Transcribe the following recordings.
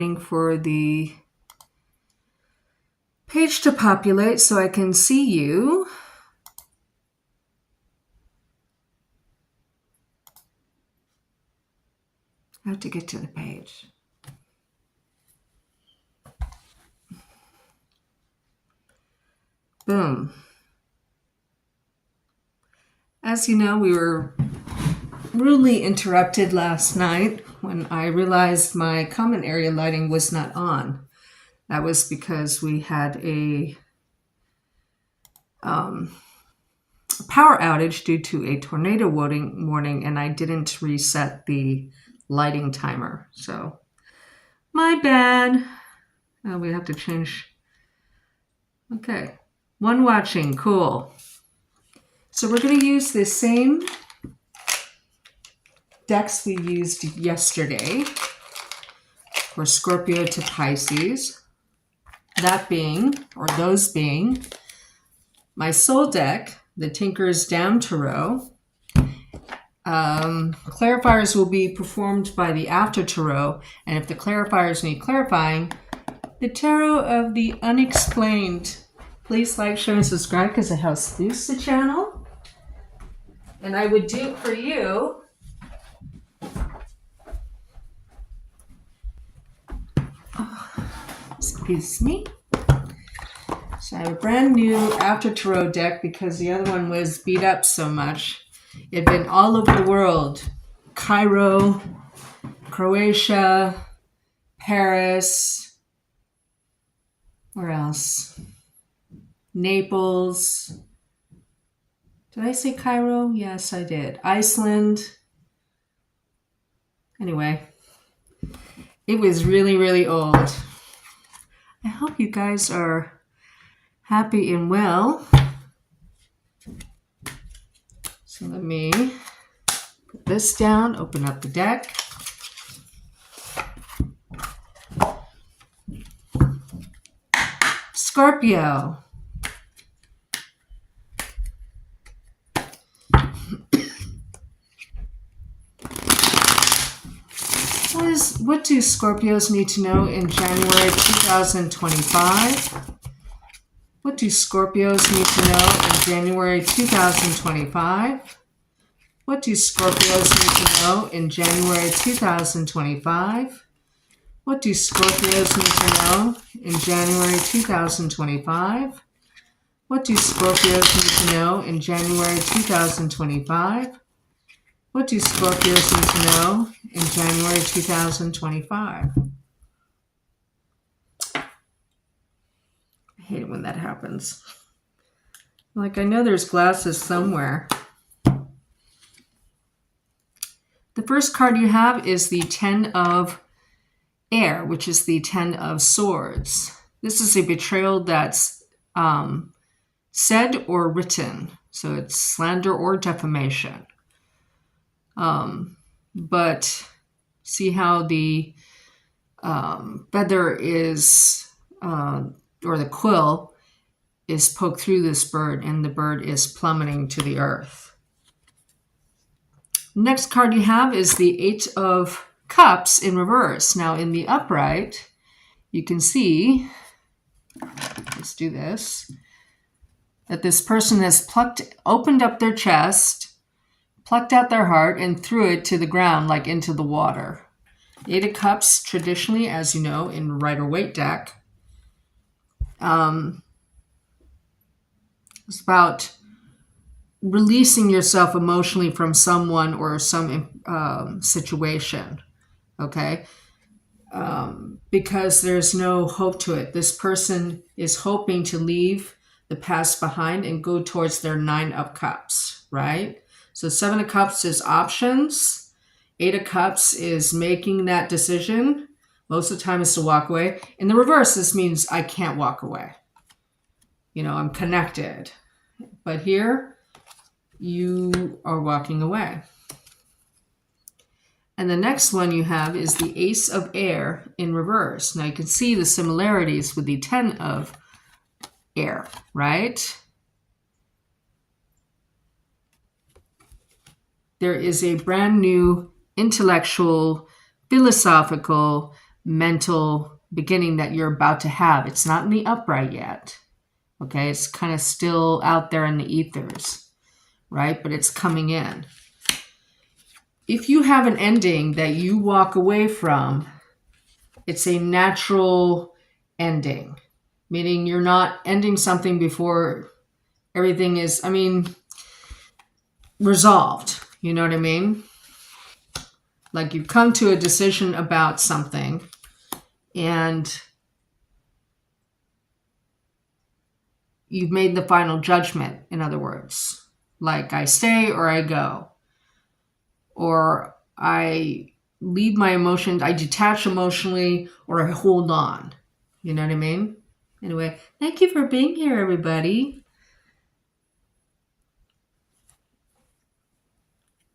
For the page to populate so I can see you. I have to get to the page. Boom. As you know, we were rudely interrupted last night when I realized my common area lighting was not on. That was because we had a power outage due to a tornado warning, and I didn't reset the lighting timer. So, my bad. We have to change. Okay. One watching. Cool. So we're going to use the same decks we used yesterday for Scorpio to Pisces. That being, or those being, my soul deck, the Tinker's Down Tarot. Clarifiers will be performed by the After Tarot, and if the clarifiers need clarifying, the Tarot of the Unexplained. Please like, share, and subscribe because it helps boost the channel. And I would do it for you. Excuse me. So I have a brand new After Tarot deck because the other one was beat up so much. It had been all over the world. Cairo, Croatia, Paris, where else? Naples. Did I say Cairo? Yes, I did. Iceland. Anyway, it was really, really old. I hope you guys are happy and well. So let me put this down, open up the deck. Scorpio. What do Scorpios need to know in January 2025? What do Scorpios need to know in January 2025? What do Scorpios need to know in January 2025? What do Scorpios need to know in January 2025? What do Scorpios need to know in January 2025? What do Scorpios need to know in January 2025? I hate it when that happens. Like, I know there's glasses somewhere. The first card you have is the Ten of Air, which is the Ten of Swords. This is a betrayal that's said or written. So it's slander or defamation. But see how the feather is, or the quill is poked through this bird, and the bird is plummeting to the earth. Next card you have is the Eight of Cups in reverse. Now in the upright, you can see, let's do this, that this person has opened up their chest, plucked out their heart, and threw it to the ground, like into the water. Eight of Cups, traditionally, as you know, in Rider-Waite deck, it's about releasing yourself emotionally from someone or some situation, okay? Because there's no hope to it. This person is hoping to leave the past behind and go towards their Nine of Cups, right? So Seven of Cups is options. Eight of Cups is making that decision. Most of the time it's to walk away. In the reverse, this means I can't walk away. You know, I'm connected. But here, you are walking away. And the next one you have is the Ace of Air in reverse. Now you can see the similarities with the Ten of Air, right? There is a brand new intellectual, philosophical, mental beginning that you're about to have. It's not in the upright yet. Okay, it's kind of still out there in the ethers, right? But it's coming in. If you have an ending that you walk away from, it's a natural ending, meaning you're not ending something before everything is, resolved. You know what I mean? Like you've come to a decision about something and you've made the final judgment, in other words. Like I stay or I go. Or I leave my emotions, I detach emotionally, or I hold on. You know what I mean? Anyway, thank you for being here, everybody.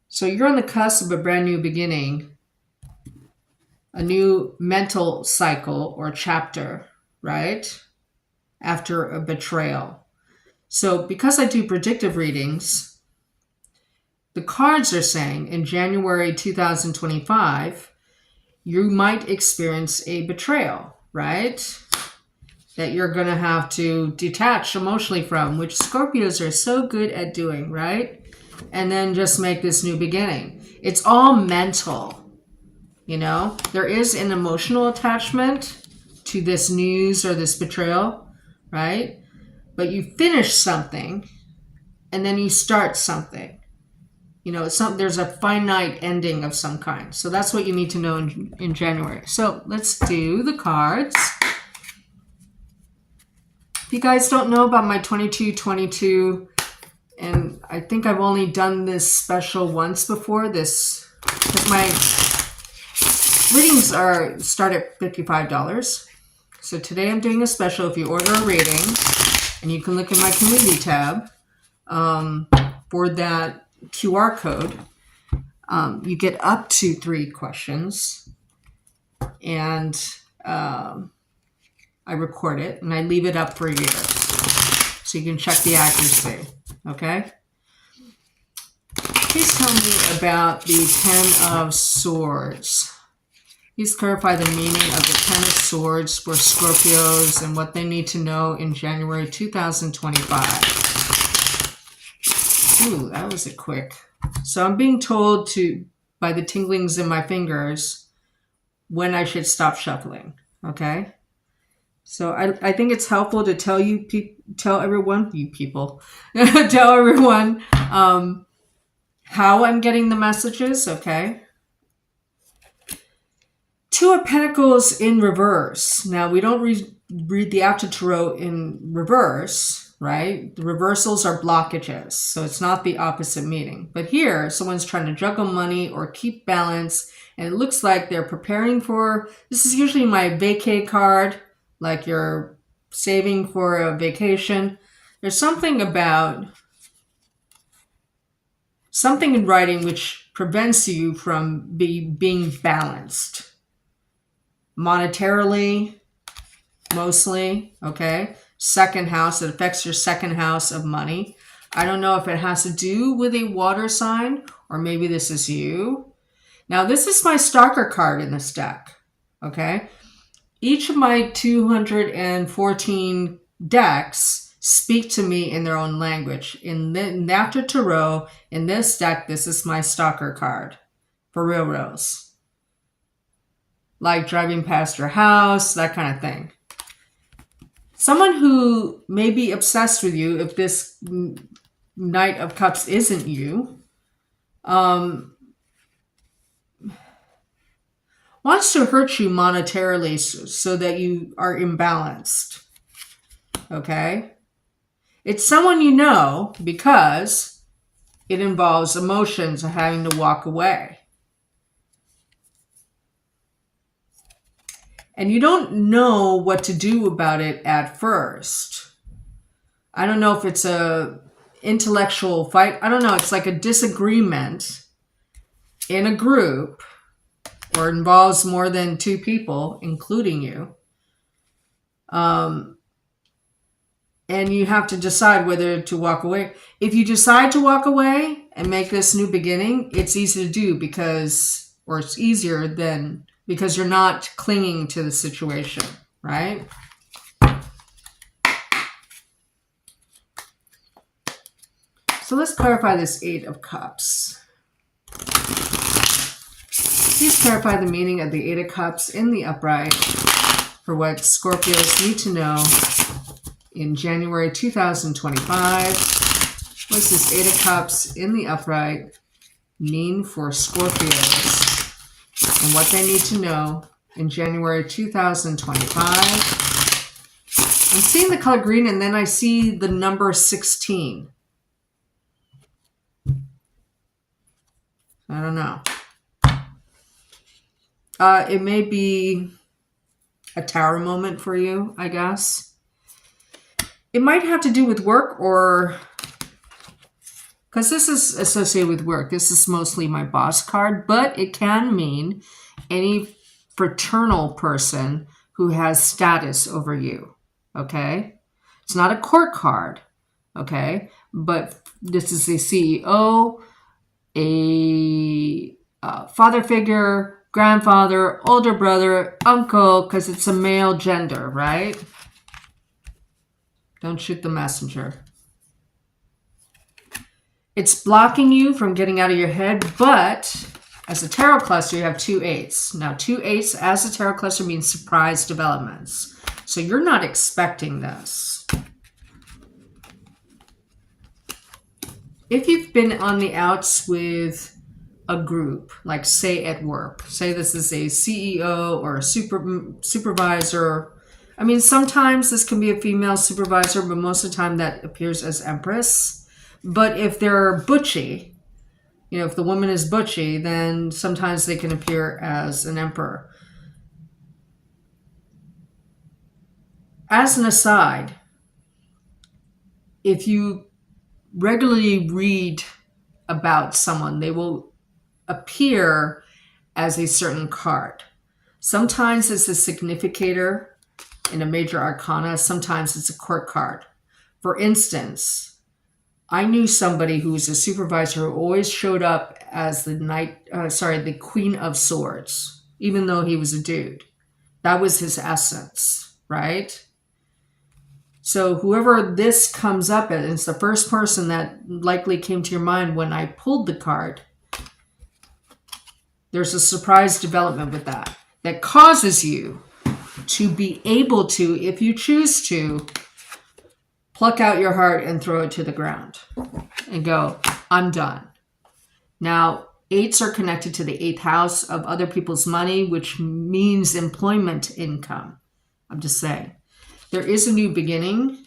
So you're on the cusp of a brand new beginning, a new mental cycle or chapter, right? After a betrayal. So because I do predictive readings, the cards are saying in January 2025, you might experience a betrayal, right? That you're going to have to detach emotionally from, which Scorpios are so good at doing, right? And then just make this new beginning. It's all mental, you know? There is an emotional attachment to this news or this betrayal, right? But you finish something and then you start something. You know, there's a finite ending of some kind. So that's what you need to know in January. So let's do the cards. If you guys don't know about my 2222, and I think I've only done this special once before, because my readings start at $55. So today I'm doing a special. If you order a reading, and you can look in my community tab for that QR code, you get up to 3 questions, and I record it and I leave it up for a year so you can check the accuracy. Okay? Please tell me about the 10 of Swords. Please clarify the meaning of the 10 of Swords for Scorpios and what they need to know in January 2025. Ooh, that was a quick. So I'm being told by the tinglings in my fingers when I should stop shuffling. Okay? So I think it's helpful to tell everyone how I'm getting the messages, okay? 2 of Pentacles in reverse. Now, we don't read the After Tarot in reverse, right? The reversals are blockages, so it's not the opposite meaning. But here, someone's trying to juggle money or keep balance, and it looks like they're preparing for, this is usually my vacay card, like you're saving for a vacation. There's something in writing which prevents you from being balanced. Monetarily, mostly, okay? Second house, it affects your second house of money. I don't know if it has to do with a water sign, or maybe this is you. Now, this is my stalker card in this deck, okay? Each of my 214 decks speak to me in their own language. In the After Tarot, in this deck, this is my stalker card for real Rose. Like driving past your house, that kind of thing. Someone who may be obsessed with you, if this Knight of Cups isn't you, wants to hurt you monetarily so that you are imbalanced. Okay? It's someone you know because it involves emotions of having to walk away. And you don't know what to do about it at first. I don't know if it's a intellectual fight. I don't know. It's like a disagreement in a group, or involves more than 2 people, including you. And you have to decide whether to walk away. If you decide to walk away and make this new beginning, it's easy to do it's easier than because you're not clinging to the situation, right? So let's clarify this Eight of Cups. Please clarify the meaning of the Eight of Cups in the upright for what Scorpios need to know in January 2025. What does this Eight of Cups in the upright mean for Scorpios and what they need to know in January 2025? I'm seeing the color green and then I see the number 16. I don't know. It may be a tower moment for you, I guess. It might have to do with work, or because this is associated with work. This is mostly my boss card, but it can mean any fraternal person who has status over you, okay? It's not a court card, okay? But this is a CEO, a father figure, grandfather, older brother, uncle, because it's a male gender, right? Don't shoot the messenger. It's blocking you from getting out of your head, but as a tarot cluster, you have 2 eights. Now, 2 eights as a tarot cluster means surprise developments. So you're not expecting this. If you've been on the outs with a group, like say at work, say this is a CEO or a supervisor. I mean, sometimes this can be a female supervisor, but most of the time that appears as Empress. But if they're butchy, you know, if the woman is butchy, then sometimes they can appear as an emperor. As an aside, if you regularly read about someone, they will appear as a certain card. Sometimes it's a significator in a major arcana. Sometimes it's a court card. For instance, I knew somebody who was a supervisor who always showed up as the Queen of Swords, even though he was a dude. That was his essence, right? So whoever this comes up as, it's the first person that likely came to your mind when I pulled the card. There's a surprise development with that causes you to be able to, if you choose to, pluck out your heart and throw it to the ground and go, I'm done. Now, eights are connected to the 8th house of other people's money, which means employment income. I'm just saying. There is a new beginning.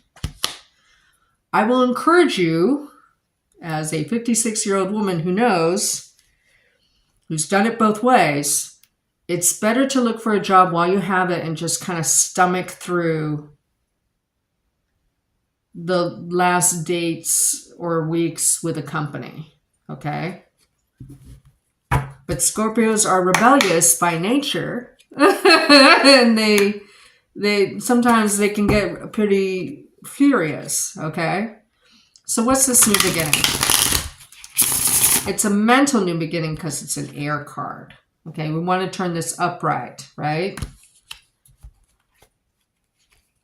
I will encourage you, as a 56-year-old woman who knows, who's done it both ways, it's better to look for a job while you have it and just kind of stomach through the last dates or weeks with a company, okay? But Scorpios are rebellious by nature, and they sometimes they can get pretty furious, okay? So what's this new beginning? It's a mental new beginning because it's an air card. Okay, we want to turn this upright, right?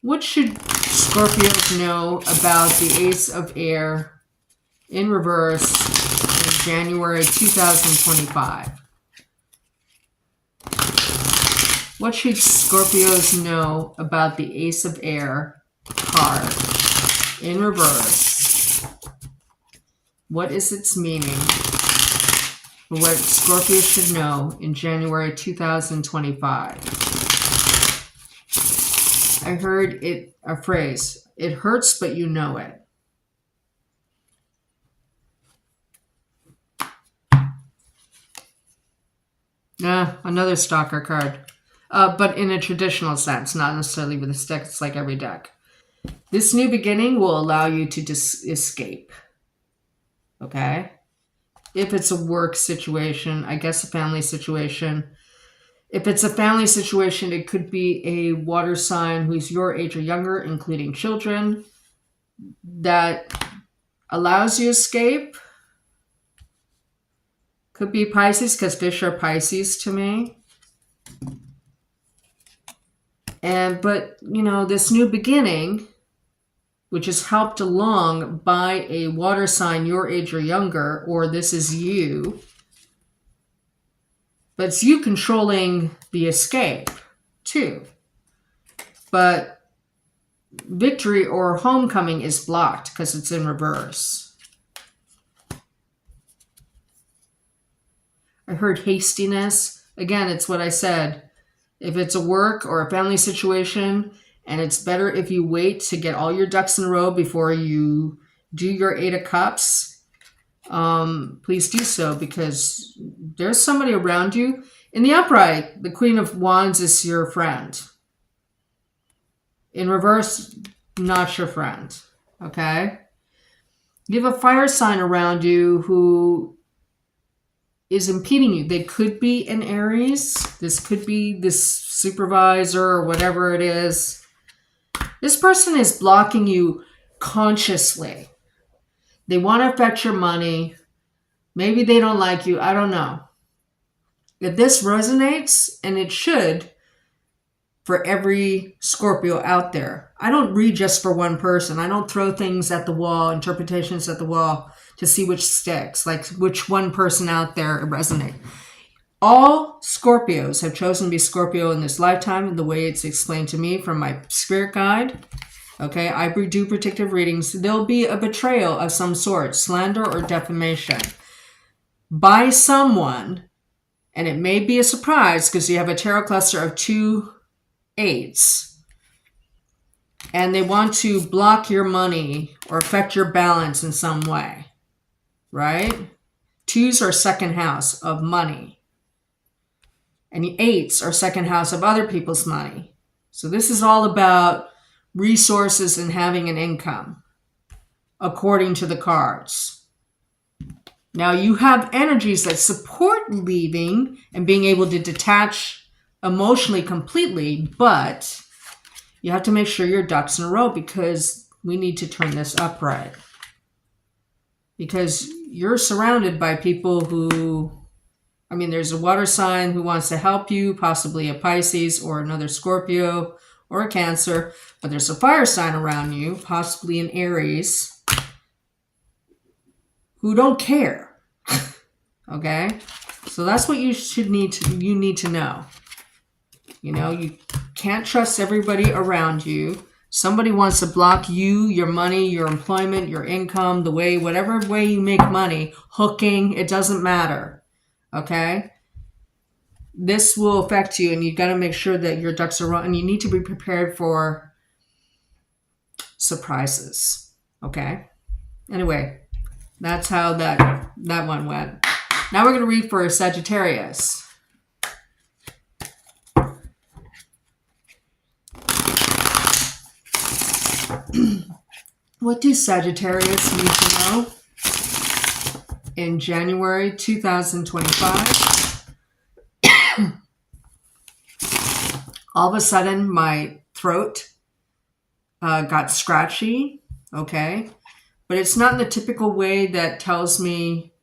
What should Scorpios know about the Ace of Air in reverse in January 2025? What should Scorpios know about the Ace of Air card in reverse? What is its meaning? What Scorpio should know in January 2025. I heard a phrase, it hurts, but you know it. Another stalker card. But in a traditional sense, not necessarily with a deck. It's like every deck. This new beginning will allow you to escape. Okay? If it's a work situation, I guess a family situation. If it's a family situation, it could be a water sign who's your age or younger, including children, that allows you escape. Could be Pisces, because fish are Pisces to me. But, you know, this new beginning, which is helped along by a water sign your age or younger, or this is you, but it's you controlling the escape too. But victory or homecoming is blocked because it's in reverse. I heard hastiness. Again, it's what I said. If it's a work or a family situation, and it's better if you wait to get all your ducks in a row before you do your 8 of Cups, please do so, because there's somebody around you. In the upright, the Queen of Wands is your friend. In reverse, not your friend. Okay? You have a fire sign around you who is impeding you. They could be an Aries. This could be this supervisor or whatever it is. This person is blocking you consciously. They want to affect your money. Maybe they don't like you. I don't know. If this resonates, and it should for every Scorpio out there. I don't read just for one person. I don't throw things at the wall, interpretations at the wall to see which sticks, like which one person out there resonates. All Scorpios have chosen to be Scorpio in this lifetime, the way it's explained to me from my spirit guide. Okay, I do predictive readings. There'll be a betrayal of some sort, slander or defamation by someone, and it may be a surprise because you have a tarot cluster of 2 8s, and they want to block your money or affect your balance in some way, right? 2s are second house of money, and the 8s are second house of other people's money. So this is all about resources and having an income, according to the cards. Now, you have energies that support leaving and being able to detach emotionally completely, but you have to make sure your ducks in a row, because we need to turn this upright. Because you're surrounded by people who, I mean, there's a water sign who wants to help you, possibly a Pisces or another Scorpio or a Cancer, but there's a fire sign around you, possibly an Aries, who don't care. Okay? So that's what you need to know. You know, you can't trust everybody around you. Somebody wants to block you, your money, your employment, your income, the way, whatever way you make money, hooking, it doesn't matter. Okay? This will affect you, and you've got to make sure that your ducks are running. And you need to be prepared for surprises. Okay? Anyway, that's how that one went. Now we're going to read for Sagittarius. What do Sagittarius need to know in January 2025? All of a sudden, my throat got scratchy, okay? But it's not in the typical way that tells me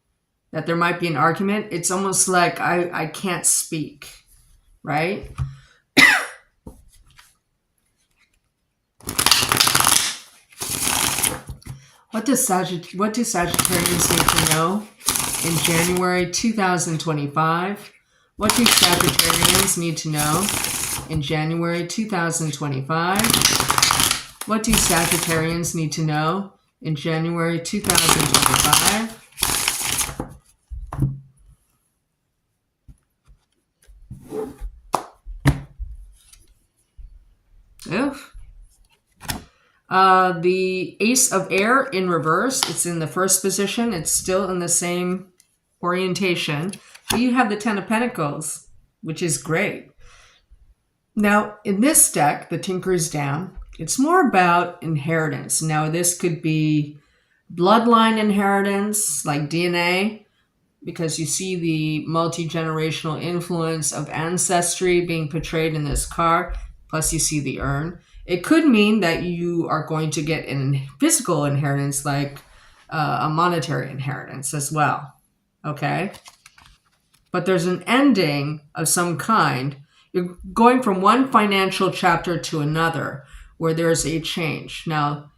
that there might be an argument. It's almost like I can't speak, right? What do Sagittarians need to know in January 2025? What do Sagittarians need to know in January 2025? What do Sagittarians need to know in January 2025? Oof. The Ace of Air in reverse. It's in the first position. It's still in the same orientation. But you have the Ten of Pentacles, which is great. Now, in this deck, the Tinker's down. It's more about inheritance. Now, this could be bloodline inheritance, like DNA, because you see the multi-generational influence of ancestry being portrayed in this card. Plus, you see the urn. It could mean that you are going to get a physical inheritance, like a monetary inheritance as well. Okay? But there's an ending of some kind. You're going from one financial chapter to another where there's a change. Now,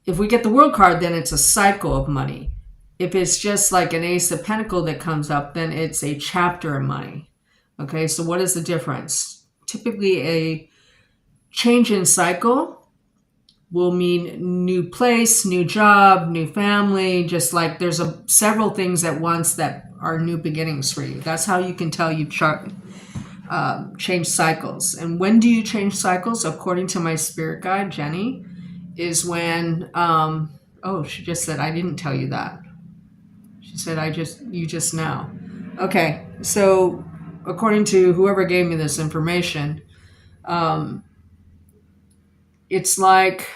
if we get the World card, then it's a cycle of money. If it's just like an Ace of Pentacles that comes up, then it's a chapter of money. Okay, so what is the difference? Typically, a change in cycle will mean new place, new job, new family, just like there's several things at once that are new beginnings for you. That's how you can tell you've changed cycles. And when do you change cycles? According to my spirit guide, Jenny, is when, oh, she just said, I didn't tell you that. She said, you just know. Okay, so according to whoever gave me this information, it's like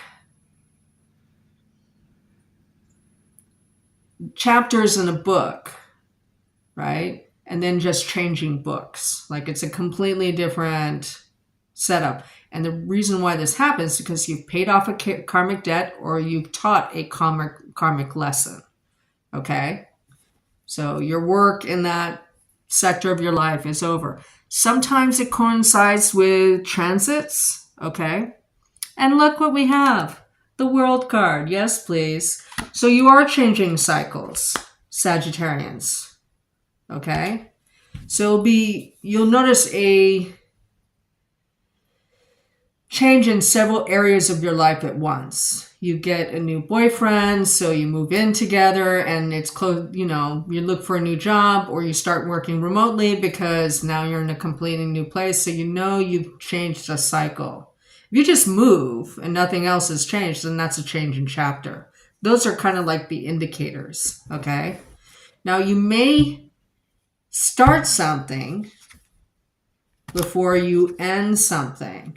chapters in a book, right? And then just changing books. Like it's a completely different setup. And the reason why this happens is because you've paid off a karmic debt or you've taught a karmic lesson. Okay? So your work in that sector of your life is over. Sometimes it coincides with transits. Okay? And look what we have. The World card. Yes, please. So you are changing cycles, Sagittarians. Okay? So you'll notice a change in several areas of your life at once. You get a new boyfriend, so you move in together and it's close, you look for a new job or you start working remotely because now you're in a completely new place. So you've changed a cycle. If you just move and nothing else has changed, then that's a change in chapter. Those are kind of like the indicators, okay? Now you may start something before you end something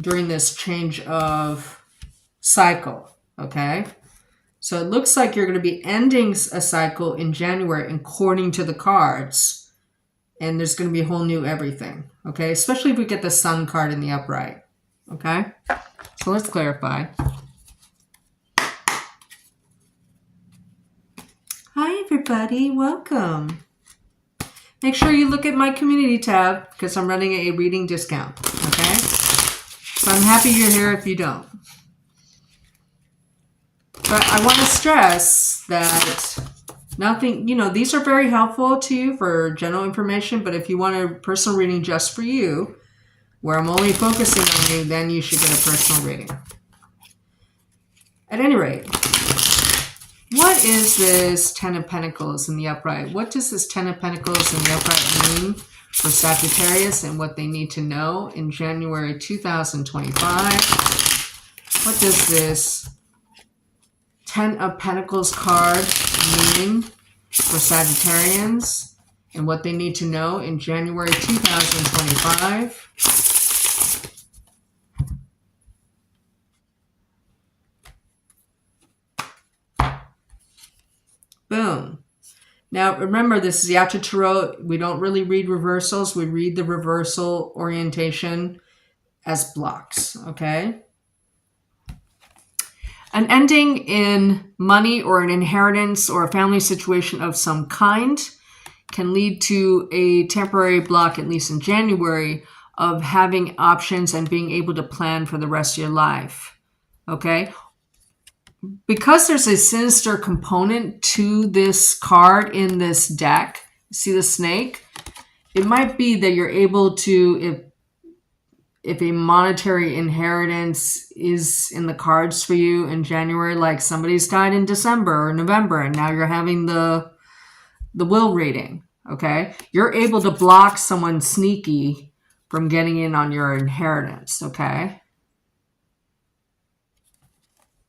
during this change of cycle, okay? So it looks like you're going to be ending a cycle in January according to the cards, and there's going to be a whole new everything, okay? Especially if we get the Sun card in the upright, okay? So let's clarify. Hi, everybody. Welcome. Make sure you look at my community tab because I'm running a reading discount, okay? So I'm happy you're here if you don't. But I want to stress that nothing, these are very helpful to you for general information, but if you want a personal reading just for you, where I'm only focusing on you, then you should get a personal reading. At any rate, what is this Ten of Pentacles in the upright? What does this Ten of Pentacles in the upright mean for Sagittarius and what they need to know in January 2025? What does this Ten of Pentacles card mean for Sagittarians and what they need to know in January 2025? Boom. Now, remember, this is the Yacha Tarot. We don't really read reversals. We read the reversal orientation as blocks, okay? An ending in money or an inheritance or a family situation of some kind can lead to a temporary block, at least in January, of having options and being able to plan for the rest of your life, okay? Because there's a sinister component to this card in this deck, see the snake? It might be that you're able to, if a monetary inheritance is in the cards for you in January, like somebody's died in December or November, and now you're having the will reading, okay? You're able to block someone sneaky from getting in on your inheritance, okay?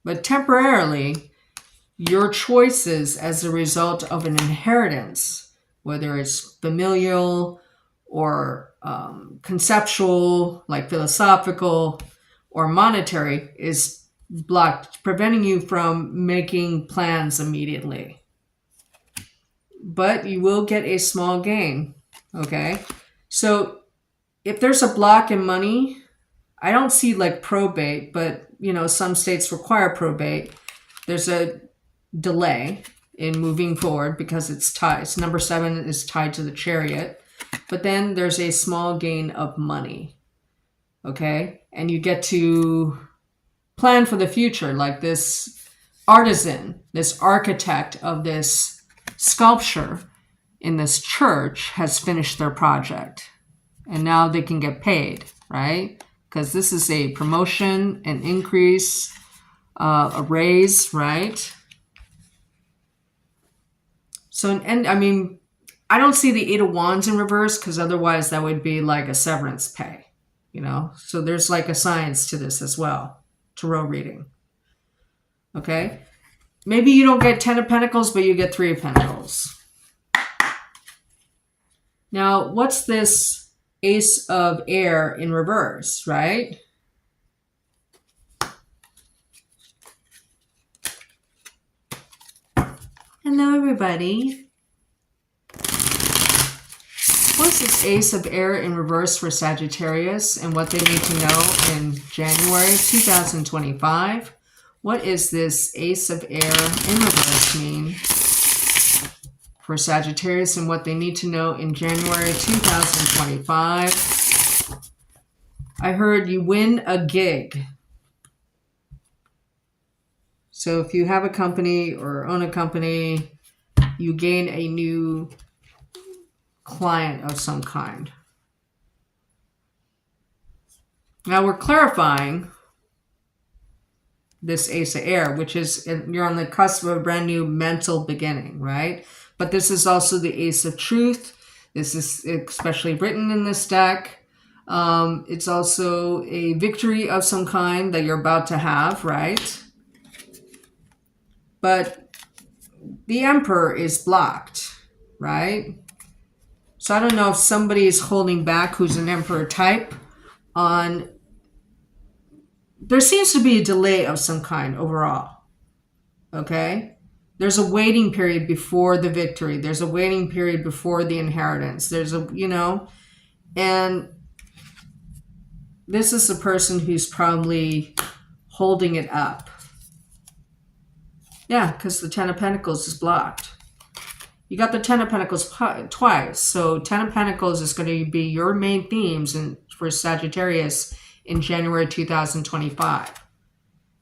But temporarily, your choices as a result of an inheritance, whether it's familial or conceptual, like philosophical or monetary, is blocked, preventing you from making plans immediately. But you will get a small gain, okay? So if there's a block in money, I don't see like probate, but some states require probate. There's a delay in moving forward because it's tied. Number 7 is tied to the Chariot. but then there's a small gain of money. Okay? And you get to plan for the future, like this artisan, this architect of this sculpture in this church has finished their project. And now they can get paid, right? Because this is a promotion, an increase, a raise, right? So, and I mean, I don't see the Eight of Wands in reverse because otherwise that would be like a severance pay, you know? So there's like a science to this as well, tarot reading. Okay? Maybe you don't get 10 of Pentacles, but you get 3 of Pentacles. Now, what's this Ace of Air in reverse, right? Hello, everybody. What's this Ace of Air in reverse for Sagittarius and what they need to know in January 2025? What is this Ace of Air in reverse mean for Sagittarius and what they need to know in January 2025? I heard you win a gig. So if you have a company or own a company, you gain a new client of some kind. Now we're clarifying this Ace of Air, which is you're on the cusp of a brand new mental beginning, right? But this is also the Ace of Truth. This is especially written in this deck. It's also a victory of some kind that you're about to have, right? But the Emperor is blocked, right? So I don't know if somebody is holding back who's an Emperor type on... There seems to be a delay of some kind overall, okay? There's a waiting period before the victory. There's a waiting period before the inheritance. There's a, you know, and this is the person who's probably holding it up. Yeah, because the Ten of Pentacles is blocked. You got the Ten of Pentacles twice. So Ten of Pentacles is going to be your main themes for Sagittarius in January 2025.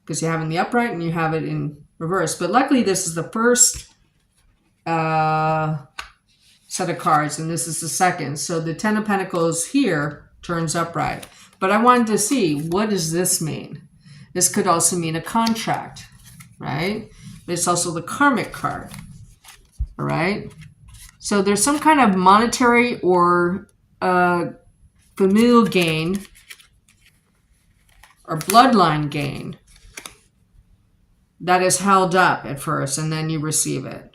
Because you have it in the upright and you have it in reverse. But luckily this is the first set of cards and this is the second. So the Ten of Pentacles here turns upright. But I wanted to see, what does this mean? This could also mean a contract, right? But it's also the karmic card. All right. So there's some kind of monetary or familial gain or bloodline gain that is held up at first and then you receive it.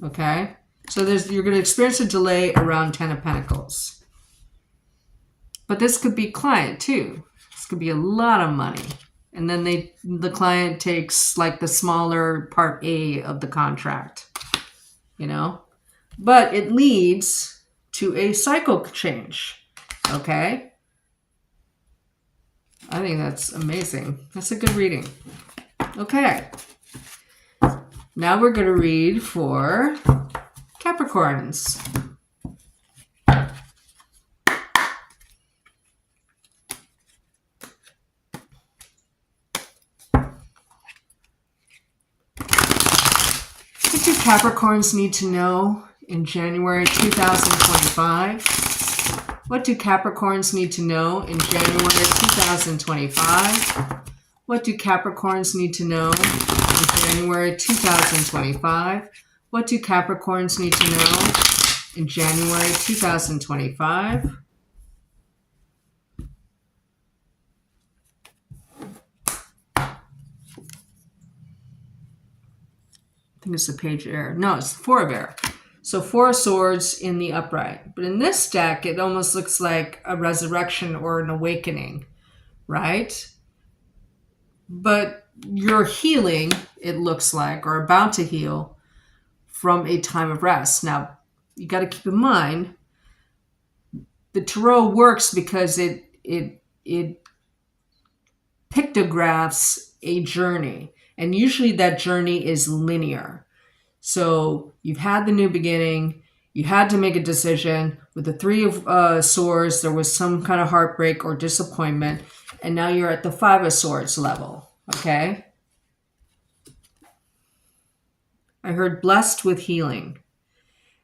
Okay. So you're going to experience a delay around Ten of Pentacles. But this could be client too. This could be a lot of money. And then the client takes like the smaller part A of the contract, you know, but it leads to a cycle change. Okay. I think that's amazing. That's a good reading. Okay. Now we're going to read for Capricorns. What do Capricorns need to know in January 2025? What do Capricorns need to know in January 2025? What do Capricorns need to know in January 2025? What do Capricorns need to know in January 2025? I think it's the Page of Air. No, it's the Four of Air. So Four of Swords in the upright. But in this deck, it almost looks like a resurrection or an awakening, right? But you're healing, it looks like, or about to heal from a time of rest. Now, you got to keep in mind, the tarot works because it pictographs a journey. And usually that journey is linear. So you've had the new beginning, You had to make a decision. With the Three of Swords, there was some kind of heartbreak or disappointment. And now you're at the Five of Swords level. Okay? I heard blessed with healing.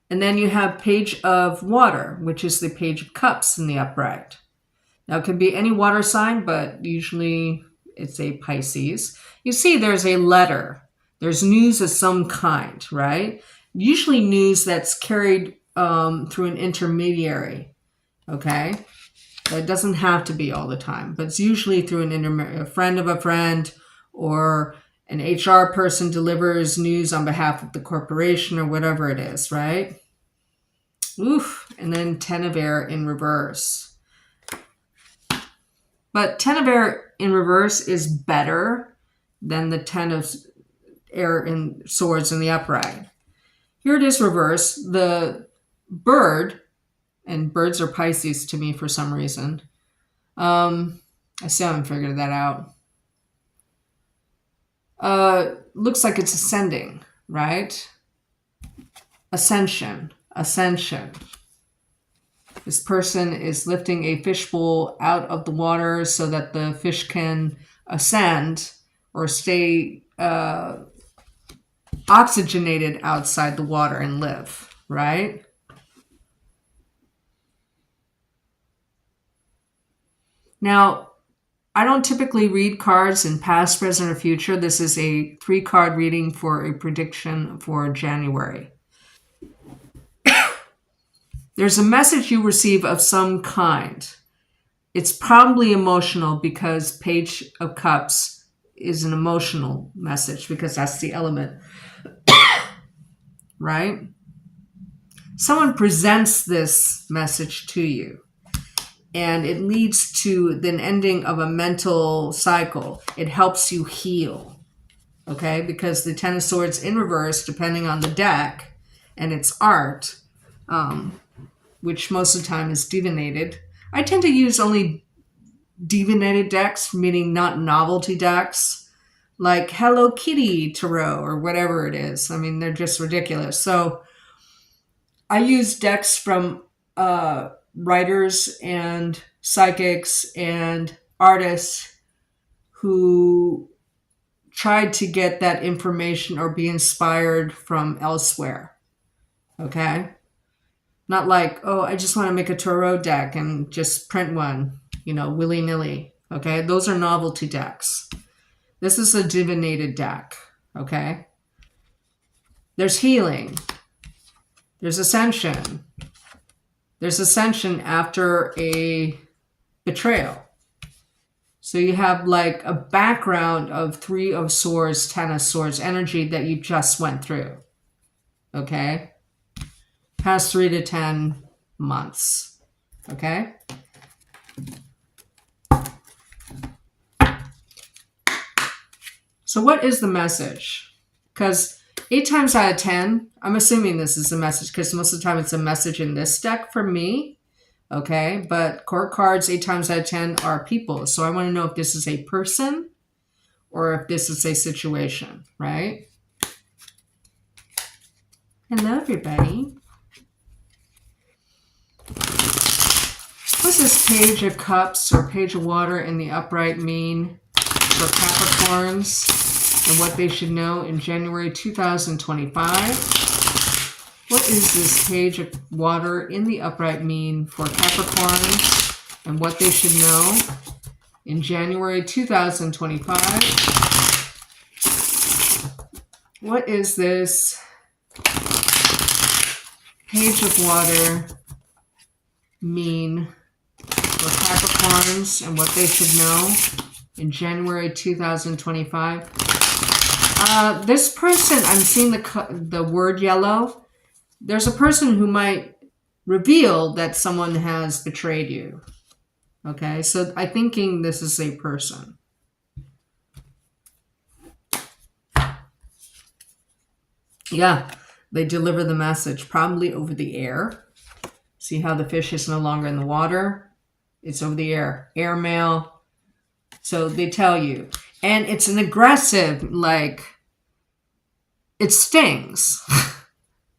And then you have Page of Water, which is the Page of Cups in the upright. Now, it could be any water sign, but usually it's a Pisces. You see there's a letter. There's news of some kind, right? Usually news that's carried through an intermediary, okay? It doesn't have to be all the time, but it's usually through a friend of a friend, or an HR person delivers news on behalf of the corporation or whatever it is, right? Oof. And then Ten of Air in reverse. But Ten of Air in reverse is better than the Ten of Air in Swords in the upright. Here it is reverse. The bird, and birds are Pisces to me for some reason. I still haven't figured that out. Looks like it's ascending, right? Ascension. This person is lifting a fishbowl out of the water so that the fish can ascend or stay oxygenated outside the water and live, right? Now, I don't typically read cards in past, present, or future. This is a 3-card reading for a prediction for January. There's a message you receive of some kind. It's probably emotional because Page of Cups is an emotional message because that's the element, right? Someone presents this message to you, and it leads to the ending of a mental cycle. It helps you heal, okay? Because the Ten of Swords in reverse, depending on the deck and its art, which most of the time is divinated. I tend to use only divinated decks, meaning not novelty decks, like Hello Kitty Tarot or whatever it is. I mean, they're just ridiculous. So I use decks from writers and psychics and artists who tried to get that information or be inspired from elsewhere, okay? Not like, oh, I just want to make a tarot deck and just print one, willy-nilly, okay? Those are novelty decks. This is a divinated deck, okay? There's healing. There's ascension. There's ascension after a betrayal. So you have like a background of Three of Swords, Ten of Swords energy that you just went through, okay? Past 3 to 10 months, okay? So what is the message? Because 8 times out of 10, I'm assuming this is a message because most of the time it's a message in this deck for me, okay? But court cards 8 times out of 10 are people. So I want to know if this is a person or if this is a situation, right? Hello, everybody. What's this Page of Cups or Page of Water in the upright mean for Capricorns and what they should know in January 2025? What is this Page of Water in the upright mean for Capricorns and what they should know in January 2025? What is this Page of Water mean for Capricorns and what they should know in January 2025? This person, I'm seeing the word yellow. There's a person who might reveal that someone has betrayed you. Okay, so I'm thinking this is a person. Yeah, they deliver the message probably over the air. See how the fish is no longer in the water? It's over the air. Airmail. So they tell you. And it's an aggressive, like, it stings.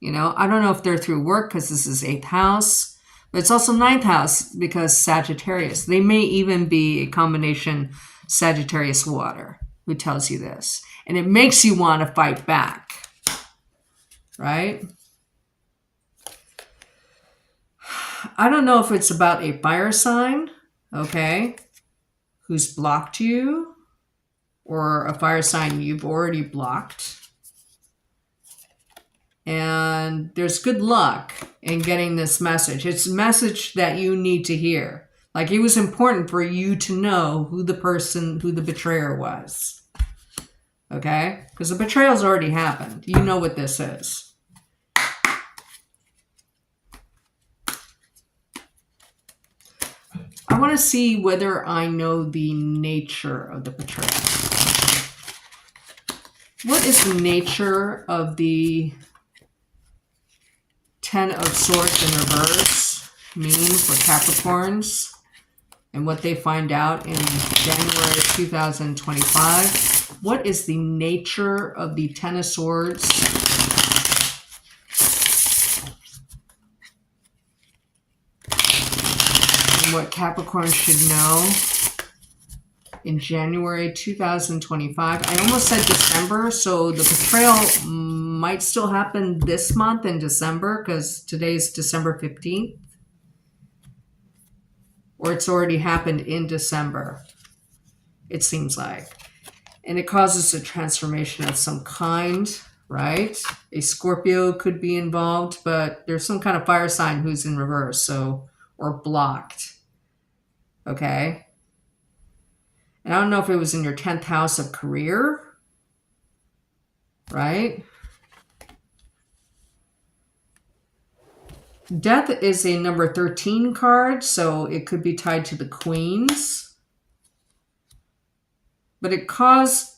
You know, I don't know if they're through work because this is 8th house, but it's also 9th house because Sagittarius. They may even be a combination Sagittarius water. Who tells you this? And it makes you want to fight back, right? I don't know if it's about a fire sign, okay, who's blocked you, or a fire sign you've already blocked. And there's good luck in getting this message. It's a message that you need to hear. Like, it was important for you to know who the betrayer was. Okay? Because the betrayal's already happened. You know what this is. I want to see whether I know the nature of the betrayal. What is the nature of the 10 of Swords in reverse mean for Capricorns, and what they find out in January 2025? What is the nature of the 10 of Swords? And what Capricorns should know in January 2025. I almost said December, so the betrayal might still happen this month in December because today's December 15th. Or it's already happened in December, it seems like. And it causes a transformation of some kind, right? A Scorpio could be involved, but there's some kind of fire sign who's in reverse, so, or blocked. Okay? And I don't know if it was in your 10th house of career, right? Death is a number 13 card, so it could be tied to the Queens. But it caused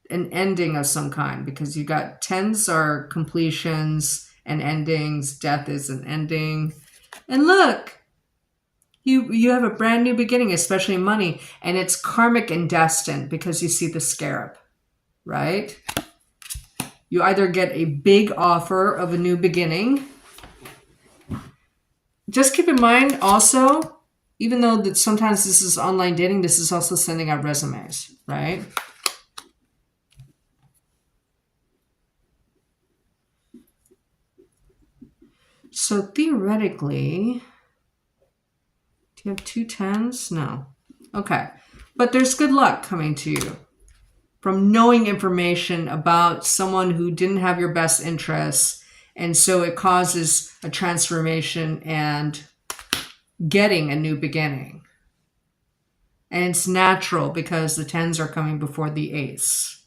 an ending of some kind because you got 10s are completions and endings. Death is an ending. And look, you have a brand new beginning, especially money. And it's karmic and destined because you see the scarab, right? You either get a big offer of a new beginning. Just keep in mind also, even though that sometimes this is online dating, this is also sending out resumes, right? So theoretically, do you have 2 10s? No. Okay. But there's good luck coming to you from knowing information about someone who didn't have your best interests. And so it causes a transformation and getting a new beginning. And it's natural because the 10s are coming before the ace.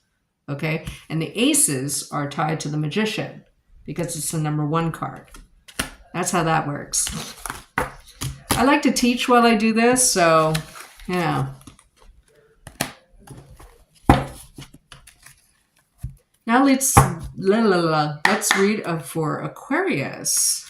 Okay? And the aces are tied to the magician because it's the number 1 card. That's how that works. I like to teach while I do this, so, yeah. Now let's read for Aquarius.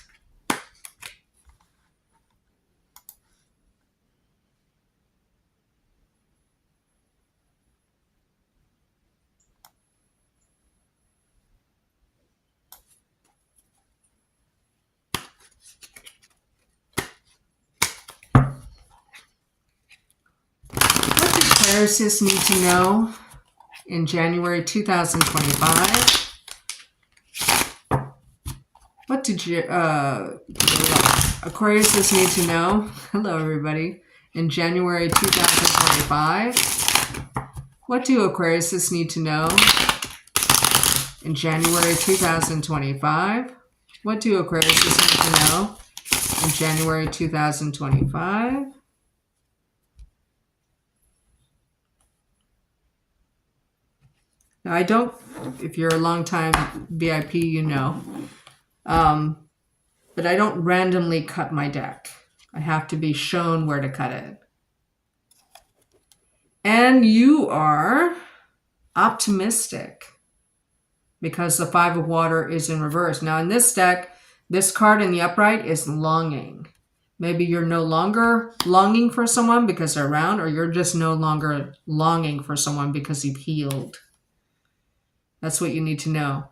What does Aquarius need to know in January 2025? What did Aquarius need to know? Hello, everybody. In January 2025. What do Aquarius need to know in January 2025? What do Aquarius need to know in January 2025? Now, I don't, if you're a long-time VIP, you know. But I don't randomly cut my deck. I have to be shown where to cut it. And you are optimistic because the 5 of water is in reverse. Now in this deck, this card in the upright is longing. Maybe you're no longer longing for someone because they're around, or you're just no longer longing for someone because you've healed. That's what you need to know.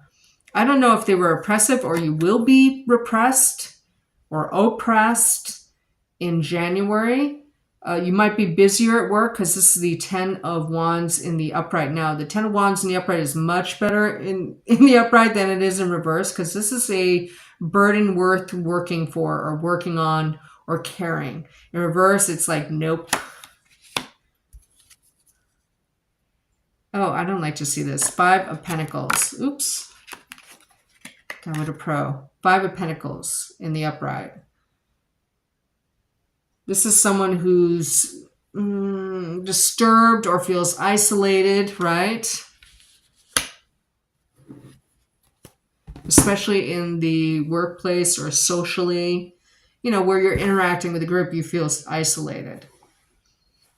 I don't know if they were oppressive or you will be repressed or oppressed in January. You might be busier at work because this is the 10 of Wands in the upright. Now, the 10 of Wands in the upright is much better in the upright than it is in reverse because this is a burden worth working for or working on or carrying. In reverse, it's like, nope. Oh, I don't like to see this. 5 of Pentacles. Oops. God, what a pro. 5 of Pentacles in the upright. This is someone who's disturbed or feels isolated, right? Especially in the workplace or socially, you know, where you're interacting with a group, you feel isolated.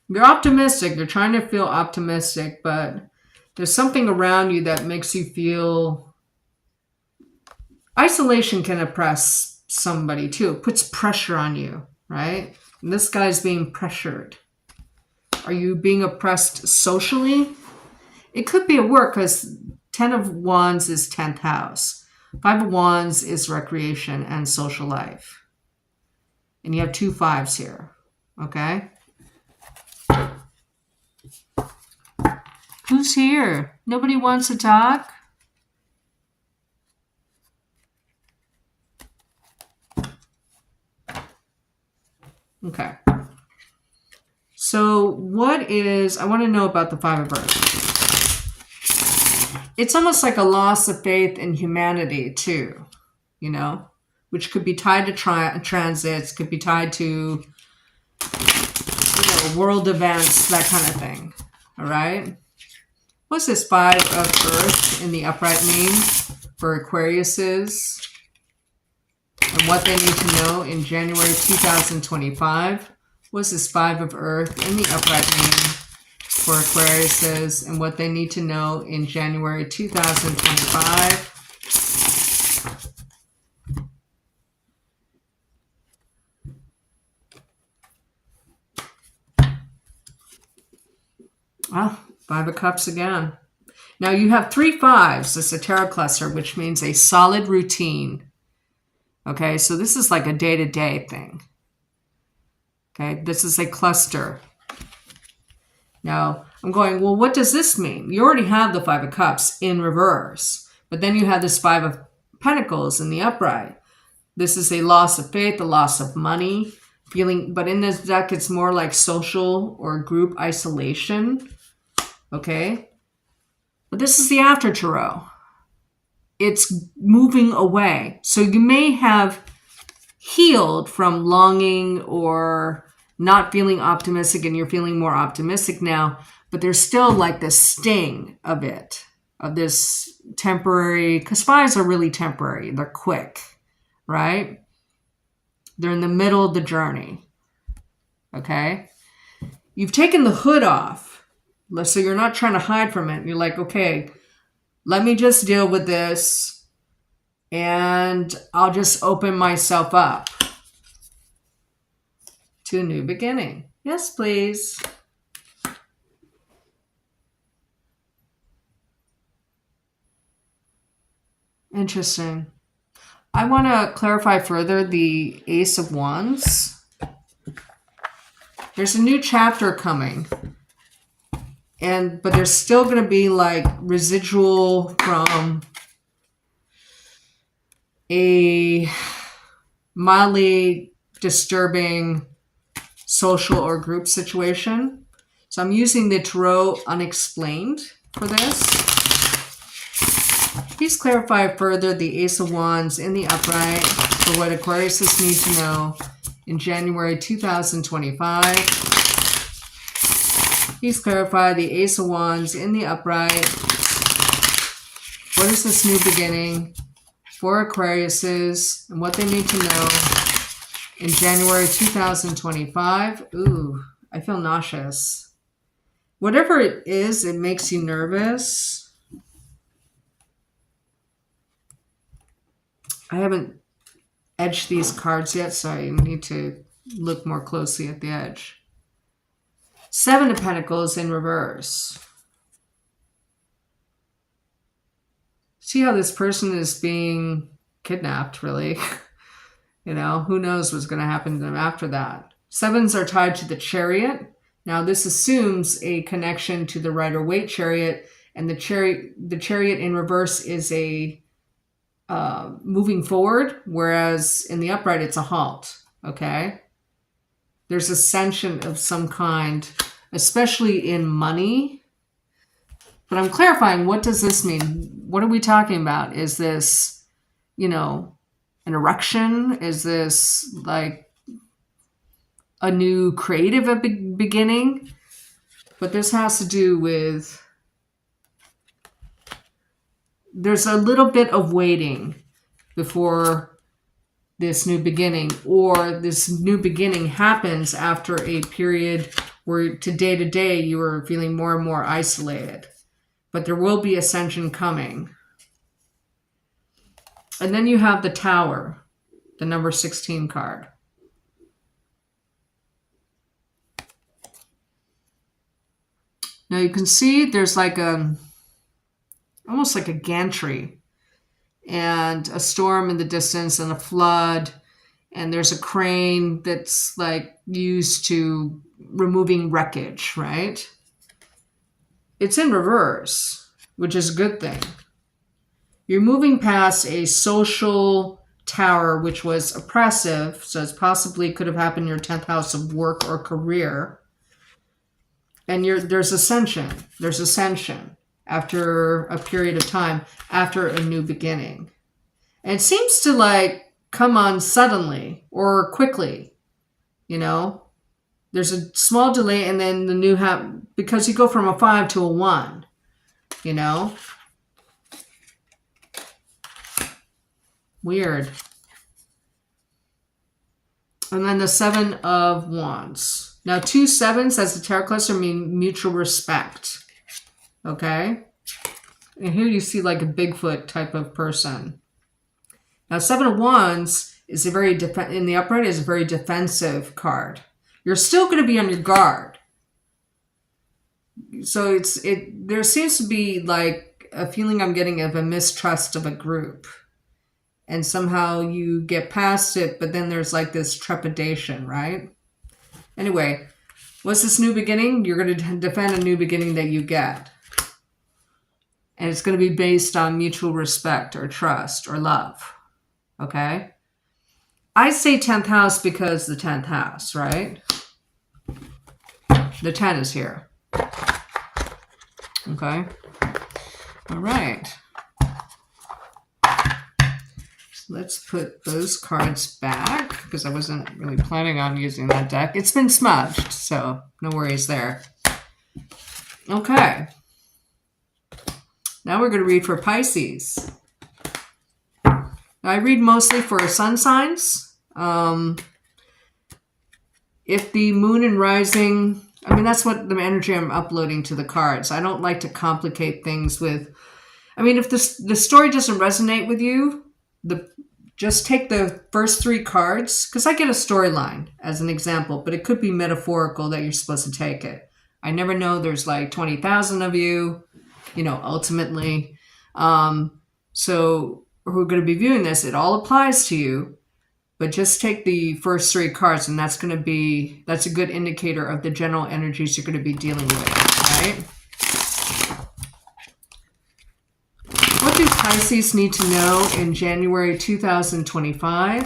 You're optimistic. You're trying to feel optimistic, but there's something around you that makes you feel... Isolation can oppress somebody too. It puts pressure on you, right? And this guy's being pressured. Are you being oppressed socially? It could be at work because 10 of Wands is 10th house. 5 of Wands is recreation and social life. And you have 2 5s here. Okay? Who's here? Nobody wants to talk? Okay. So what is... I want to know about the 5 of Earth. It's almost like a loss of faith in humanity too, you know, which could be tied to transits, could be tied to, you know, world events, that kind of thing. All right. What's this 5 of Earth in the upright mean for Aquariuses and what they need to know in January 2025? What's this 5 of Earth in the upright mean for Aquariuses and what they need to know in January 2025? Oh, 5 of Cups again. Now you have 3 5s, the tarot cluster, which means a solid routine. Okay, so this is like a day-to-day thing. Okay, this is a cluster. Now, I'm going, well, what does this mean? You already have the 5 of Cups in reverse, but then you have this 5 of Pentacles in the upright. This is a loss of faith, a loss of money, feeling, but in this deck, it's more like social or group isolation. Okay? But this is the after tarot. It's moving away. So you may have healed from longing or not feeling optimistic and you're feeling more optimistic now, but there's still like the sting of it, of this temporary, because 5s are really temporary. They're quick, right? They're in the middle of the journey, okay? You've taken the hood off, so you're not trying to hide from it. You're like, okay, let me just deal with this and I'll just open myself up to a new beginning. Yes, please. Interesting. I want to clarify further the Ace of Wands. There's a new chapter coming. But there's still going to be like residual from a mildly disturbing social or group situation. So I'm using the Tarot Unexplained for this. Please clarify further the Ace of Wands in the upright for what Aquariuses need to know in January 2025. Please clarify the Ace of Wands in the upright. What is this new beginning for Aquariuses and what they need to know in January 2025. Ooh, I feel nauseous. Whatever it is, it makes you nervous. I haven't edged these cards yet, so I need to look more closely at the edge. 7 of Pentacles in reverse. See how this person is being kidnapped, really. You know, who knows what's going to happen to them after that. Sevens are tied to the Chariot. Now, this assumes a connection to the Rider-Waite Chariot, and the Chariot in reverse is a moving forward, whereas in the upright, it's a halt, okay? There's ascension of some kind, especially in money. But I'm clarifying, what does this mean? What are we talking about? Is this, you know, an erection? Is this like a new creative beginning? But this has to do with, there's a little bit of waiting before this new beginning, or this new beginning happens after a period where to day you are feeling more and more isolated. But there will be ascension coming. And then you have the Tower, the number 16 card. Now you can see there's like almost like a gantry, and a storm in the distance and a flood, and there's a crane that's like used to removing wreckage, right? It's in reverse, which is a good thing. You're moving past a social tower, which was oppressive, so it possibly could have happened in your 10th house of work or career. And there's ascension. There's ascension after a period of time, after a new beginning. And it seems to like come on suddenly or quickly, you know? There's a small delay, and then the new because you go from a 5 to a 1, you know? Weird. And then the 7 of Wands. Now, 2 sevens as the tarot cluster mean mutual respect. Okay? And here you see like a Bigfoot type of person. Now, 7 of Wands is a very, in the upright, is a very defensive card. You're still going to be on your guard. So there seems to be like a feeling I'm getting of a mistrust of a group. And somehow you get past it, but then there's like this trepidation, right? Anyway, what's this new beginning? You're going to defend a new beginning that you get. And it's going to be based on mutual respect or trust or love. Okay? I say 10th house because the 10th house, right? The 10 is here. Okay? All right. So let's put those cards back because I wasn't really planning on using that deck. It's been smudged, so no worries there. Okay. Now we're going to read for Pisces. Now, I read mostly for sun signs. If the moon and rising, I mean, that's what the energy I'm uploading to the cards. I don't like to complicate things with, I mean, if the story doesn't resonate with you, just take the first 3 cards, because I get a storyline as an example, but it could be metaphorical that you're supposed to take it. I never know. There's like 20,000 of you, you know, ultimately. So who are going to be viewing this, it all applies to you, but just take the first 3 cards, and that's a good indicator of the general energies you're going to be dealing with, right? What do Pisces need to know in January 2025?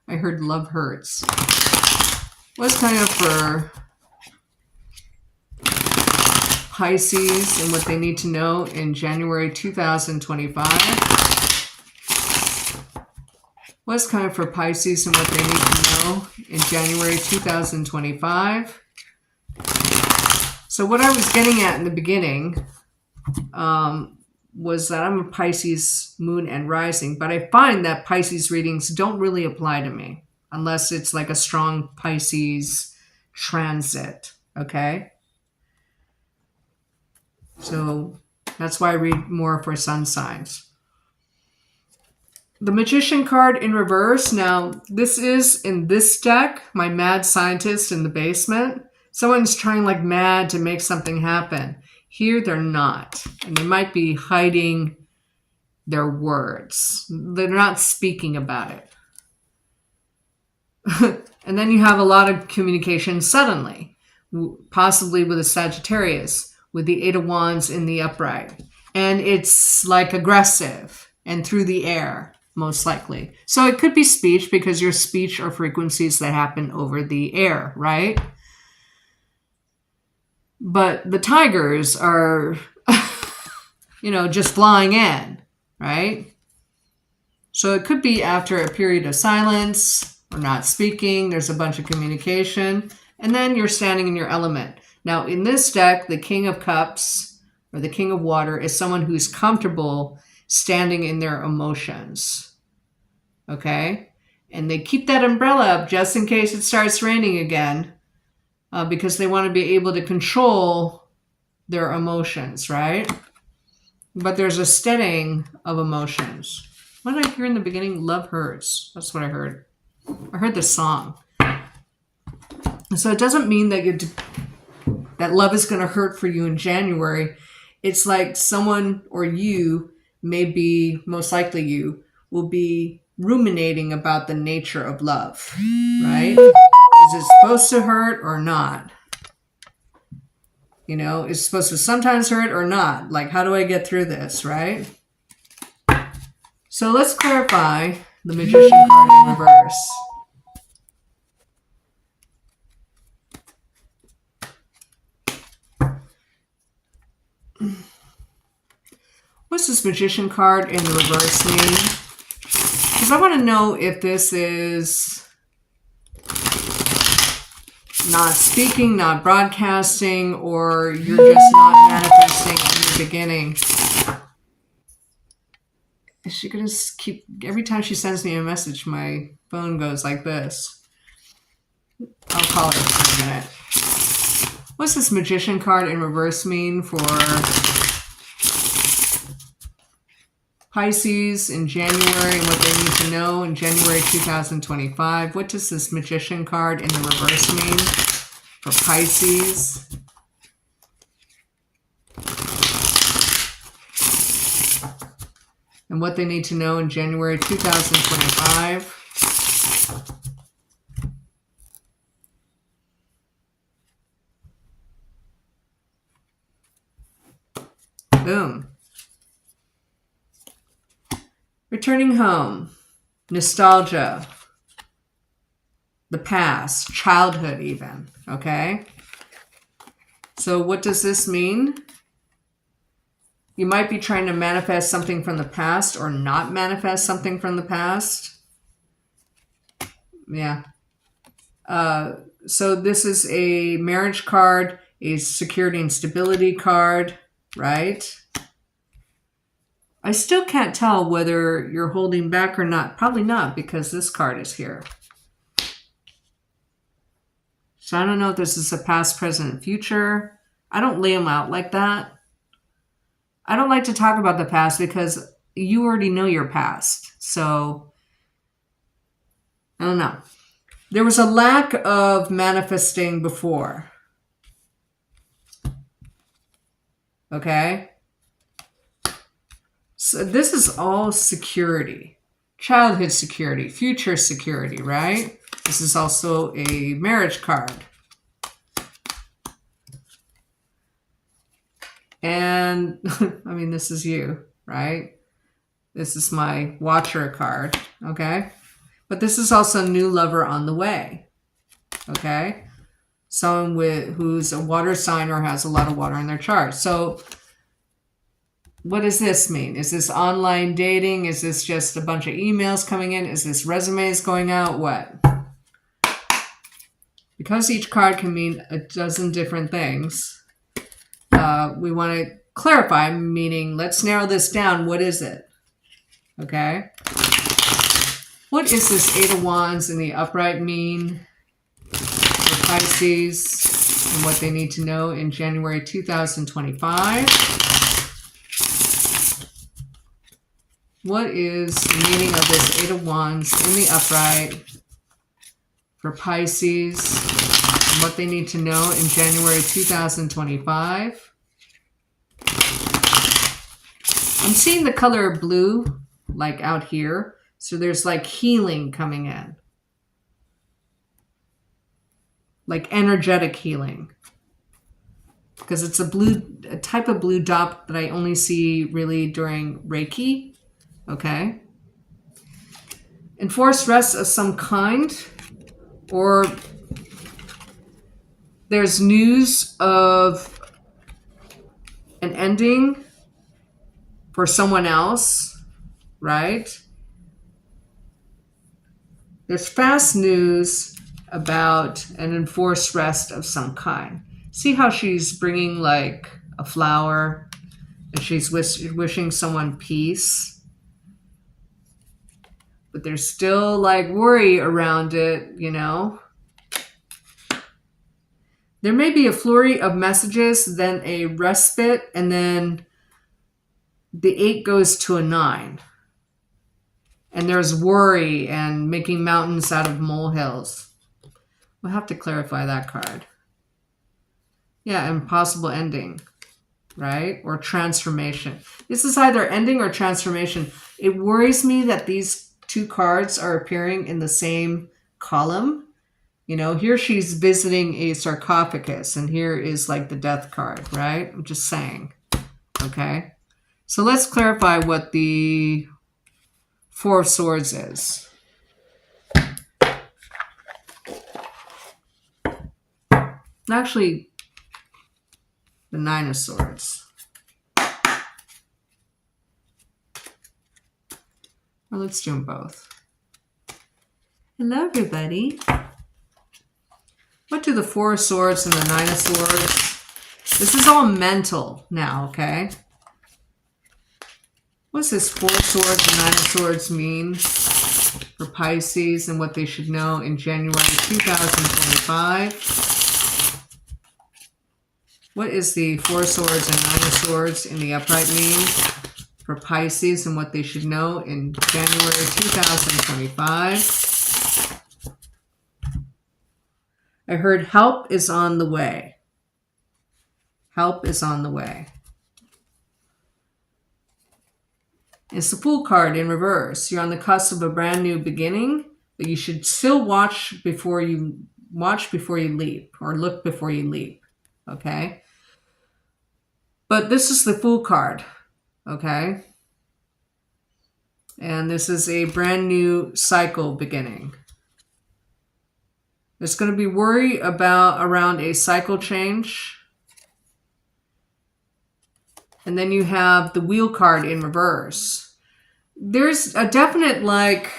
I heard love hurts. What's coming up for Pisces and what they need to know in January 2025? What's coming for Pisces and what they need to know in January 2025? So what I was getting at in the beginning was that I'm a Pisces moon and rising, but I find that Pisces readings don't really apply to me unless it's like a strong Pisces transit, okay? So that's why I read more for sun signs. The Magician card in reverse. Now, this is in this deck, my mad scientist in the basement. Someone's trying like mad to make something happen. Here they're not. And they might be hiding their words. They're not speaking about it. And then you have a lot of communication suddenly, possibly with a Sagittarius, with the Eight of Wands in the upright. And it's like aggressive and through the air, most likely. So it could be speech, because your speech are frequencies that happen over the air, right? But the tigers are, just flying in, right? So it could be after a period of silence or not speaking. There's a bunch of communication. And then you're standing in your element. Now, in this deck, the King of Cups or the King of Water is someone who's comfortable standing in their emotions. Okay? And they keep that umbrella up just in case it starts raining again, because they want to be able to control their emotions, right? But there's a steadying of emotions. What did I hear in the beginning? Love hurts. That's what I heard. I heard the song. So it doesn't mean that that love is going to hurt for you in January. It's like someone, or you, maybe most likely you, will be ruminating about the nature of love, right? Is it supposed to hurt or not? Is it supposed to sometimes hurt or not? Like, how do I get through this, right? So let's clarify the Magician card in reverse. What's this Magician card in the reverse mean? Because I want to know if this is not speaking, not broadcasting, or you're just not manifesting in the beginning. Is she going to keep... Every time she sends me a message, my phone goes like this. I'll call her in a minute. What's this Magician card in reverse mean for Pisces in January, and what they need to know in January 2025? What does this Magician card in the reverse mean for Pisces? And what they need to know in January 2025? Boom. Returning home, nostalgia, the past, childhood even, okay? So what does this mean? You might be trying to manifest something from the past or not manifest something from the past. Yeah. So this is a marriage card, a security and stability card, right? I still can't tell whether you're holding back or not. Probably not, because this card is here. So I don't know if this is a past, present, and future. I don't lay them out like that. I don't like to talk about the past because you already know your past. So I don't know. There was a lack of manifesting before. Okay? So this is all security, childhood security, future security, right? This is also a marriage card. And, I mean, this is you, right? This is my Watcher card, okay? But this is also a new lover on the way, okay? Someone who's a water sign or has a lot of water in their chart. So what does this mean? Is this online dating? Is this just a bunch of emails coming in? Is this resumes going out? What? Because each card can mean a dozen different things, we want to clarify, meaning let's narrow this down. What is it? Okay. What is this Eight of Wands in the upright mean for Pisces and what they need to know in January 2025? What is the meaning of this Eight of Wands in the upright for Pisces and what they need to know in January 2025? I'm seeing the color blue, like out here. So there's like healing coming in. Like energetic healing. Because it's a type of blue dot that I only see really during Reiki. Okay. Enforced rest of some kind, or there's news of an ending for someone else, right? There's fast news about an enforced rest of some kind. See how she's bringing like a flower and she's wishing someone peace? But there's still like worry around it, you know? There may be a flurry of messages, then a respite, and then the 8 goes to a 9. And there's worry and making mountains out of molehills. We'll have to clarify that card. Yeah, impossible ending, right? Or transformation. This is either ending or transformation. It worries me that these 2 cards are appearing in the same column. You know, here she's visiting a sarcophagus, and here is like the death card, right? I'm just saying. Okay. So let's clarify what the 4 of Swords is. Actually, the 9 of Swords. Well, let's do them both. Hello, everybody. What do the 4 of Swords and the 9 of Swords? This is all mental now, okay? What's this 4 of Swords and 9 of Swords mean for Pisces and what they should know in January 2025? What is the 4 of Swords and 9 of Swords in the upright mean for Pisces and what they should know in January 2025? I heard help is on the way. Help is on the way. It's the Fool card in reverse. You're on the cusp of a brand new beginning, but you should still watch before you leap, or look before you leap. Okay? But this is the Fool card. Okay? And this is a brand new cycle beginning. There's going to be worry around a cycle change. And then you have the Wheel card in reverse. There's a definite like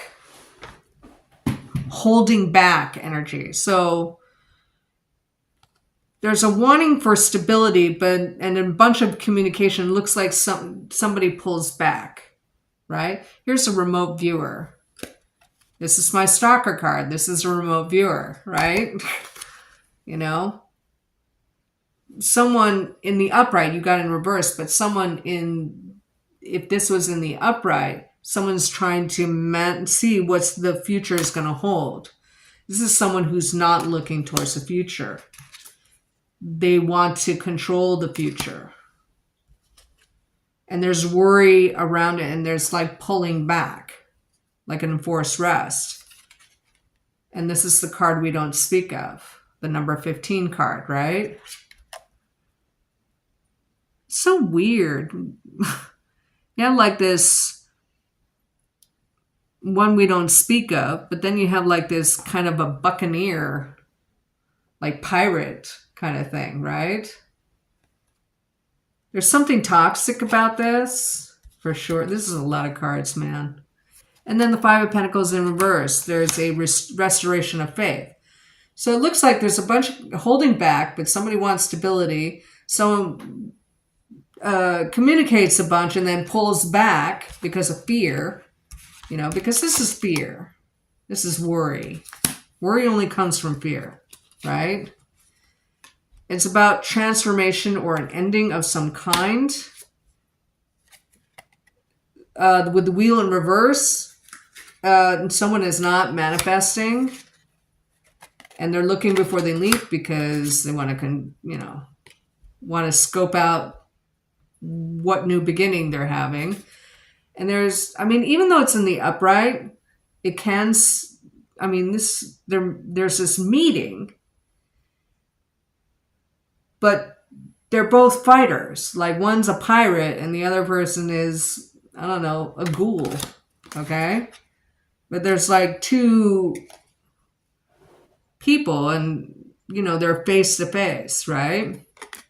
holding back energy. So there's a wanting for stability, and a bunch of communication looks like somebody pulls back, right? Here's a remote viewer. This is my stalker card. This is a remote viewer, right? You know? Someone in the upright, you got in reverse, but if this was in the upright, someone's trying to see what the future is going to hold. This is someone who's not looking towards the future. They want to control the future. And there's worry around it, and there's like pulling back, like an enforced rest. And this is the card we don't speak of, the number 15 card, right? So weird. You have like this one we don't speak of, but then you have like this kind of a buccaneer, like pirate kind of thing, right? There's something toxic about this, for sure. This is a lot of cards, man. And then the 5 of Pentacles in reverse. There's a restoration of faith. So it looks like there's a bunch of holding back, but somebody wants stability. Someone communicates a bunch and then pulls back because of fear. You know, because this is fear. This is worry. Worry only comes from fear, right? It's about transformation or an ending of some kind. With the Wheel in reverse, someone is not manifesting, and they're looking before they leap because they want to, scope out what new beginning they're having. And there's, I mean, even though it's in the upright, it can, I mean, there's this meeting, but they're both fighters. Like one's a pirate and the other person is, I don't know, a ghoul. Okay? But there's like two people and, you know, they're face to face, right?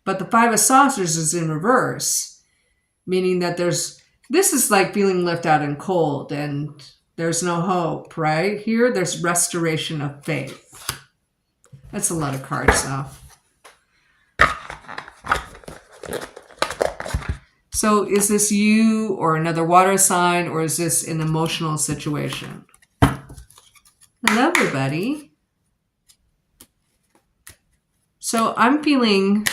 But the Five of Saucers is in reverse, meaning that this is like feeling left out and cold and there's no hope, right? Here, there's restoration of faith. That's a lot of cards, though. So is this you or another water sign, or is this an emotional situation? Hello, everybody. So I'm feeling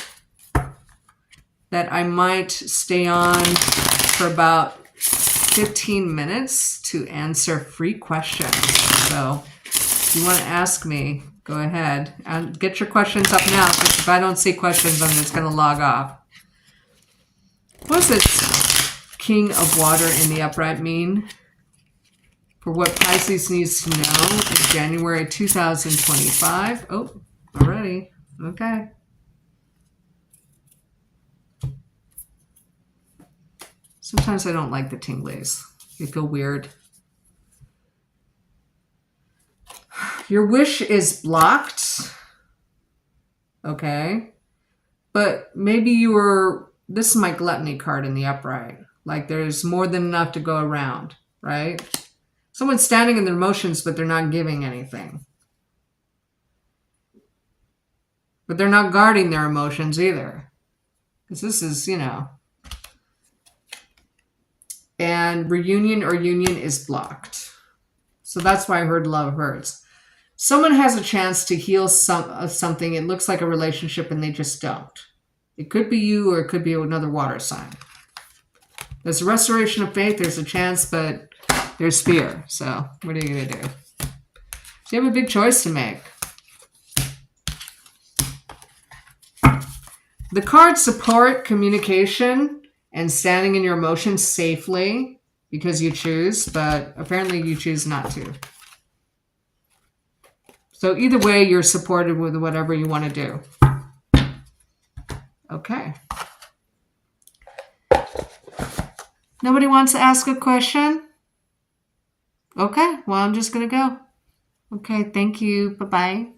that I might stay on for about 15 minutes to answer free questions. So if you want to ask me, go ahead and get your questions up now, because if I don't see questions, I'm just going to log off. What does this King of Water in the upright mean for what Pisces needs to know in January 2025? Oh, already. Okay. Sometimes I don't like the tinglies. They feel weird. Your wish is blocked. Okay. But maybe you were... This is my gluttony card in the upright. Like there's more than enough to go around, right? Someone's standing in their emotions, but they're not giving anything. But they're not guarding their emotions either. Because this is, you know... And reunion or union is blocked. So that's why I heard love hurts. Someone has a chance to heal something. It looks like a relationship and they just don't. It could be you or it could be another water sign. There's a restoration of faith. There's a chance, but there's fear. So what are you going to do? So you have a big choice to make. The cards support communication and standing in your emotions safely because you choose, but apparently you choose not to. So either way, you're supported with whatever you want to do. Okay. Nobody wants to ask a question? Okay, well, I'm just going to go. Okay, thank you. Bye-bye.